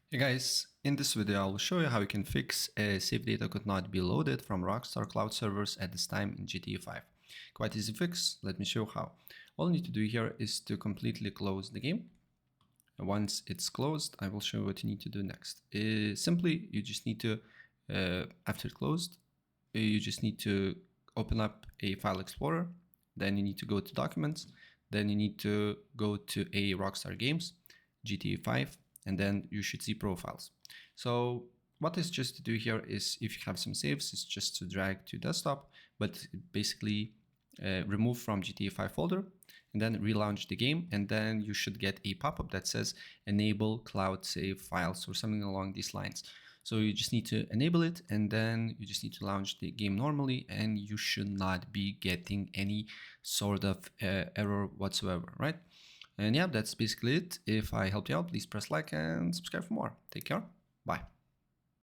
Hey guys, in this video I will show you how you can fix save data could not be loaded from Rockstar cloud servers at this time in GTA 5. Quite easy fix, let me show how. All you need to do here is to completely close the game. And once it's closed, I will show you what you need to do next. Simply, you just need to, after closed, you just need to open up a file explorer, then you need to go to documents, then you need to go to a Rockstar Games, GTA 5, and then you should see profiles. So what is just to do here is if you have some saves, it's just to drag to desktop, but basically remove from GTA 5 folder and then relaunch the game, and then you should get a pop-up that says enable cloud save files or something along these lines. So you just need to enable it, and then you just need to launch the game normally, and you should not be getting any sort of error whatsoever, right? And yeah, that's basically it. If I helped you out, please press like and subscribe for more. Take care. Bye.